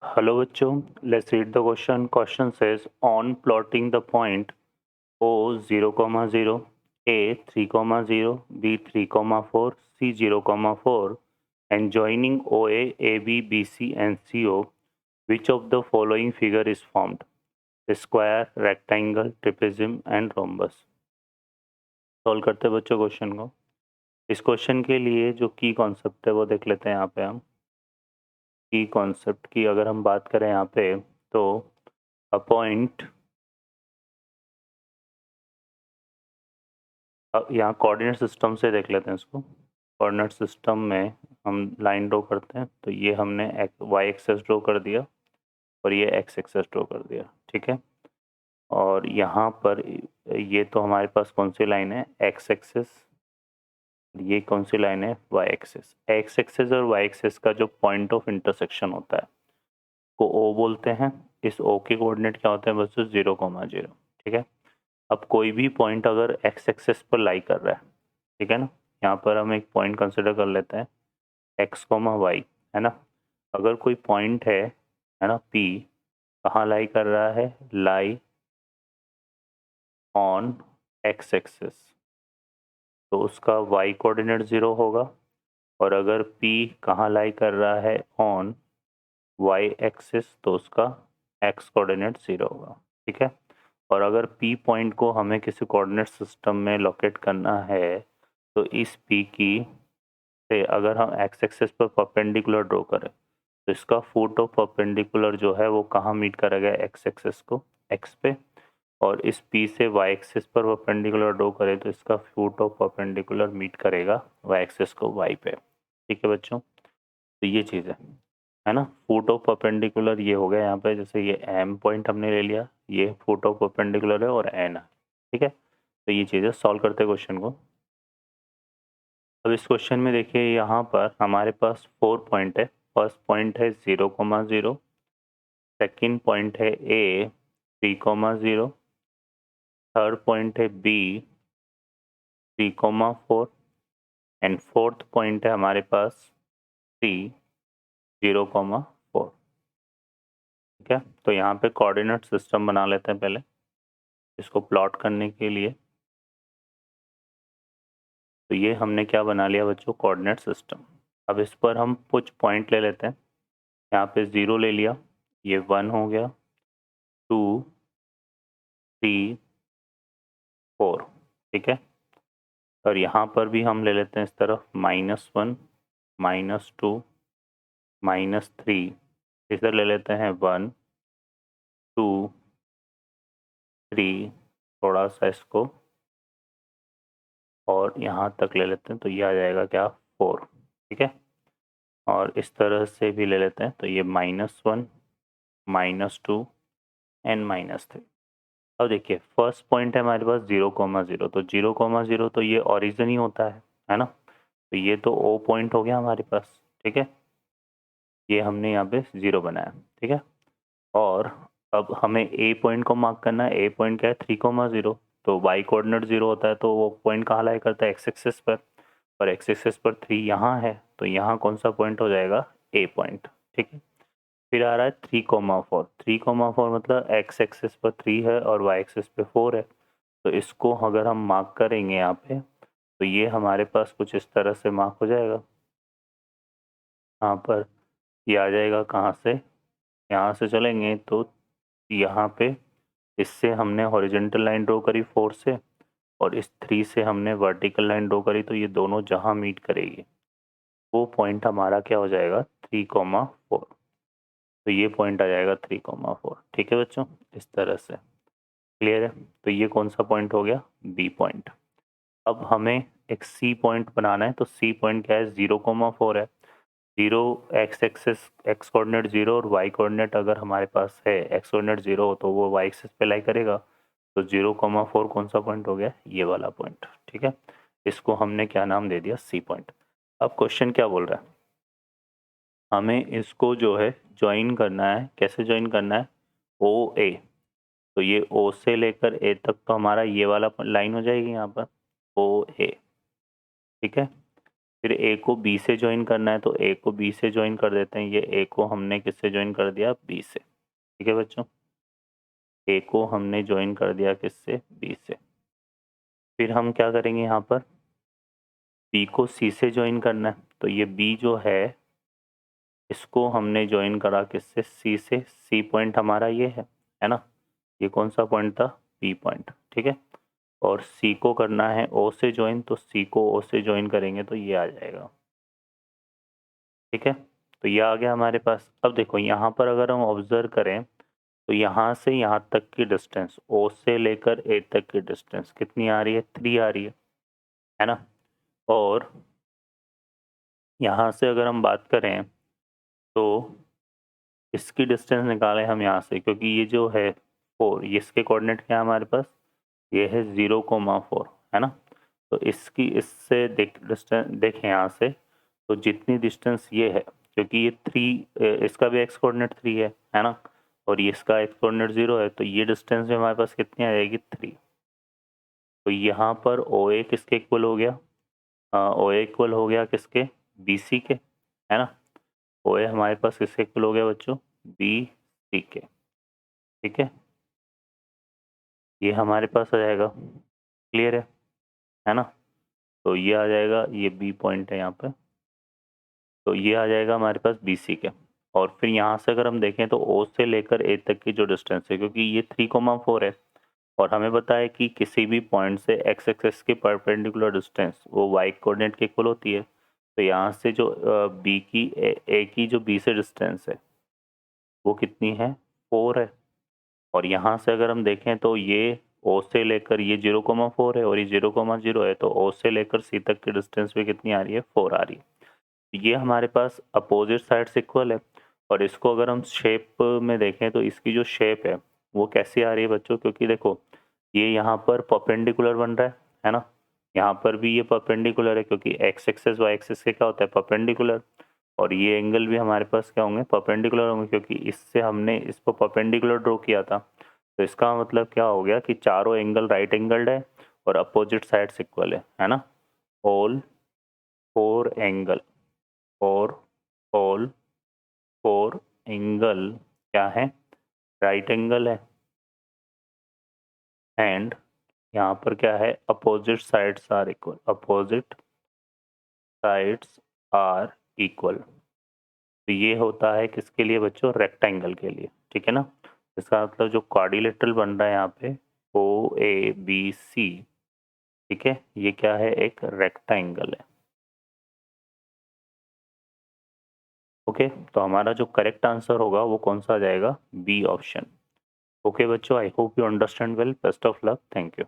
Hello bachcho, let's read the question. Question says on plotting the point O 0, 0, A 3, 0, B 3, 4, C 0, 4 and joining OA, AB, BC and CO, which of the following figure is formed? Square, rectangle, trapezium and rhombus. Solve करते हैं बच्चों question को। इस question के लिए जो की concept है वो देख लेते हैं यहाँ पे हम। की कॉन्सेप्ट की अगर हम बात करें यहाँ पे तो अ पॉइंट, यहाँ कोऑर्डिनेट सिस्टम से देख लेते हैं इसको। कोऑर्डिनेट सिस्टम में हम लाइन ड्रॉ करते हैं तो ये हमने वाई एक्सेस ड्रॉ कर दिया और ये एक्स एक्सेस ड्रॉ कर दिया, ठीक है। और यहाँ पर ये तो हमारे पास कौन सी लाइन है, एक्स एक्सेस, ये कौन सी लाइन है, वाई एक्सेस। एक्स एक्सेस और वाई एक्सेस का जो पॉइंट ऑफ इंटरसेक्शन होता है को ओ बोलते हैं। इस ओ के कोऑर्डिनेट क्या होते हैं बच्चों, 0, 0, ठीक है। अब कोई भी पॉइंट अगर एक्स एक्सेस पर लाई कर रहा है, ठीक है ना, यहाँ पर हम एक पॉइंट कंसिडर कर लेते हैं एक्स, वाई, है ना। अगर कोई पॉइंट है ना, पी कहाँ लाई कर रहा है, लाई ऑन एक्स एक्सेस, तो उसका वाई कोऑर्डिनेट 0 होगा। और अगर पी कहाँ लाई कर रहा है, ऑन वाई एक्सिस, तो उसका एक्स कोऑर्डिनेट 0 होगा, ठीक है। और अगर पी पॉइंट को हमें किसी कोऑर्डिनेट सिस्टम में लोकेट करना है तो इस पी की से अगर हम एक्स एक्सिस पर परपेंडिकुलर ड्रॉ करें तो इसका फुट ऑफ परपेंडिकुलर जो है वो कहाँ मीट करेगा, एक्स एक्सिस को, एक्स पे। और इस पी से वाई एक्सिस पर परपेंडिकुलर ड्रॉ करें तो इसका फुट ऑफ परपेंडिकुलर मीट करेगा वाई एक्सिस को, वाई पे, ठीक है बच्चों। तो ये चीज़ है ना। फुट ऑफ परपेंडिकुलर ये हो गया यहाँ पे, जैसे ये एम पॉइंट हमने ले लिया, ये फुट ऑफ परपेंडिकुलर है और एन है, ठीक है। तो ये चीज़ है, सॉल्व करते हैं क्वेश्चन को। अब इस क्वेश्चन में देखिए यहाँ पर हमारे पास 4 पॉइंट है। फर्स्ट पॉइंट है 0, 0, सेकंड पॉइंट है ए 3, 0, थर्ड पॉइंट है बी 3, 4 एंड फोर्थ पॉइंट है हमारे पास सी 0, 4, ठीक है। तो यहाँ पे कोऑर्डिनेट सिस्टम बना लेते हैं पहले इसको प्लॉट करने के लिए। तो ये हमने क्या बना लिया बच्चों, कोऑर्डिनेट सिस्टम। अब इस पर हम कुछ पॉइंट ले लेते हैं। यहाँ पे 0 ले लिया, ये 1 हो गया, 2, 3, 4, ठीक है। और यहाँ पर भी हम ले लेते हैं इस तरफ -1, -2, -3, इधर ले लेते हैं 1, 2, 3, थोड़ा सा इसको और यहाँ तक ले लेते हैं तो ये आ जाएगा क्या, 4, ठीक है। और इस तरह से भी ले लेते हैं तो ये -1, -2 एंड -3। अब देखिए फर्स्ट पॉइंट है हमारे पास 0, 0, तो 0, 0 तो ये ओरिजिन ही होता है ना। तो ये तो ओ पॉइंट हो गया हमारे पास, ठीक है। ये हमने यहाँ पे 0 बनाया, ठीक है। और अब हमें ए पॉइंट को मार्क करना है। ए पॉइंट क्या है, 3, 0, तो वाई कोऑर्डिनेट 0 होता है तो वो पॉइंट कहाँ लाई करता है, एक्स एक्सिस पर। और एक्स एक्सिस पर 3 यहाँ है तो यहाँ कौन सा पॉइंट हो जाएगा, ए पॉइंट, ठीक है। फिर आ रहा है 3, 4, 3, 4 मतलब एक्स एक्सिस पर 3 है और वाई एक्सिस पे 4 है। तो इसको अगर हम मार्क करेंगे यहाँ पे तो ये हमारे पास कुछ इस तरह से मार्क हो जाएगा। यहाँ पर ये आ जाएगा कहाँ से, यहाँ से चलेंगे तो यहाँ पे इससे हमने हॉरिजेंटल लाइन ड्रॉ करी 4 से और इस 3 से हमने वर्टिकल लाइन ड्रॉ करी, तो ये दोनों जहाँ मीट करेगी वो पॉइंट हमारा क्या हो जाएगा, 3, 4। तो ये पॉइंट आ जाएगा 3, 4, ठीक है बच्चों, इस तरह से। क्लियर है। तो ये कौन सा पॉइंट हो गया, बी पॉइंट। अब हमें एक सी पॉइंट बनाना है। तो सी पॉइंट क्या है, 0, 4 है। 0 एक्स एक्सिस, एक्स कोऑर्डिनेट 0 और वाई कोऑर्डिनेट अगर हमारे पास है, एक्स कोऑर्डिनेट 0 हो तो वो वाई एक्सिस पे लाई करेगा। तो 0, 4 कौन सा पॉइंट हो गया, ये वाला पॉइंट, ठीक है। इसको हमने क्या नाम दे दिया, सी पॉइंट। अब क्वेश्चन क्या बोल रहा है, हमें इसको जो है ज्वाइन करना है। कैसे ज्वाइन करना है, ओ ए। तो ये ओ से लेकर ए तक तो हमारा ये वाला लाइन हो जाएगी यहाँ पर, ओ ए, ठीक है। फिर ए को बी से ज्वाइन करना है तो ए को बी से ज्वाइन कर देते हैं। ये ए को हमने किससे ज्वाइन कर दिया? बी से। ठीक है बच्चों, ए को हमने ज्वाइन कर दिया किससे? बी से। फिर हम क्या करेंगे यहाँ पर? बी को सी से ज्वाइन करना है तो ये बी जो है इसको हमने ज्वाइन करा किससे? सी से। सी पॉइंट हमारा ये है ना? ये कौन सा पॉइंट था? B point. ठीक है, और सी को करना है ओ से ज्वाइन तो सी को ओ से ज्वाइन करेंगे तो ये आ जाएगा। ठीक है, तो ये आ गया हमारे पास। अब देखो यहाँ पर अगर हम ऑब्जर्व करें तो यहाँ से यहाँ तक की डिस्टेंस, ओ से लेकर ए तक की डिस्टेंस कितनी आ रही है? 3 आ रही है ना? और यहाँ से अगर हम बात करें तो इसकी डिस्टेंस निकालें हम यहाँ से, क्योंकि ये जो है 4, ये इसके कोऑर्डिनेट क्या है हमारे पास? ये है 0,4 है ना? तो इसकी इससे डिस्टेंस देखें यहाँ से, तो जितनी डिस्टेंस ये है, क्योंकि ये 3 इसका भी एक्स कोऑर्डिनेट 3 है ना? और ये इसका एक्स कोऑर्डिनेट 0 है, तो ये डिस्टेंस भी हमारे पास कितनी आ जाएगी? 3। तो यहाँ पर ओ ए किसके इक्वल हो गया? ओ ए इक्वल हो गया किसके? बी सी के, है ना? ओ ए हमारे पास किसके इक्वल हो गया बच्चों? बी सी के। ठीक है, ये हमारे पास आ जाएगा। क्लियर है ना? तो ये आ जाएगा, ये बी पॉइंट है यहाँ पे, तो ये आ जाएगा हमारे पास बी सी के। और फिर यहाँ से अगर हम देखें तो ओ से लेकर ए तक की जो डिस्टेंस है, क्योंकि ये 3,4 है और हमें पता है कि किसी भी पॉइंट से एक्स एक्सेस की परपेंडिकुलर डिस्टेंस वो वाई कोऑर्डिनेट के इक्वल होती है। तो यहाँ से जो बी की ए की जो बी से डिस्टेंस है वो कितनी है? 4 है। और यहाँ से अगर हम देखें तो ये ओ से लेकर ये 0,4 है और ये 0,0 है, तो ओ से लेकर सी तक की डिस्टेंस भी कितनी आ रही है? 4 आ रही है। ये हमारे पास अपोजिट साइड्स इक्वल है। और इसको अगर हम शेप में देखें तो इसकी जो शेप है वो कैसी आ रही है बच्चों? क्योंकि देखो ये यहाँ पर परपेंडिकुलर बन रहा है ना? यहाँ पर भी ये परपेंडिकुलर है, क्योंकि एक्स एक्सेस वाई एक्सेस के क्या होता है? परपेंडिकुलर। और ये एंगल भी हमारे पास क्या होंगे? परपेंडिकुलर होंगे, क्योंकि इससे हमने इसको परपेंडिकुलर ड्रॉ किया था। तो इसका मतलब क्या हो गया कि चारों एंगल राइट एंगल्ड है और अपोजिट साइड्स इक्वल है ना? ऑल 4 एंगल और ऑल 4 एंगल क्या है? राइट एंगल है। एंड यहाँ पर क्या है? Opposite sides are equal. Opposite sides are equal. तो ये होता है किसके लिए बच्चों? रेक्टेंगल के लिए। ठीक है ना? इसका मतलब जो क्वाड्रिलेटरल बन रहा है यहाँ पे ओ ए बी सी, ठीक है, ये क्या है? एक रेक्टेंगल है। ओके, तो हमारा जो करेक्ट आंसर होगा वो कौन सा आ जाएगा? B option. ओके बच्चों, I hope you understand well. Best of luck, thank you.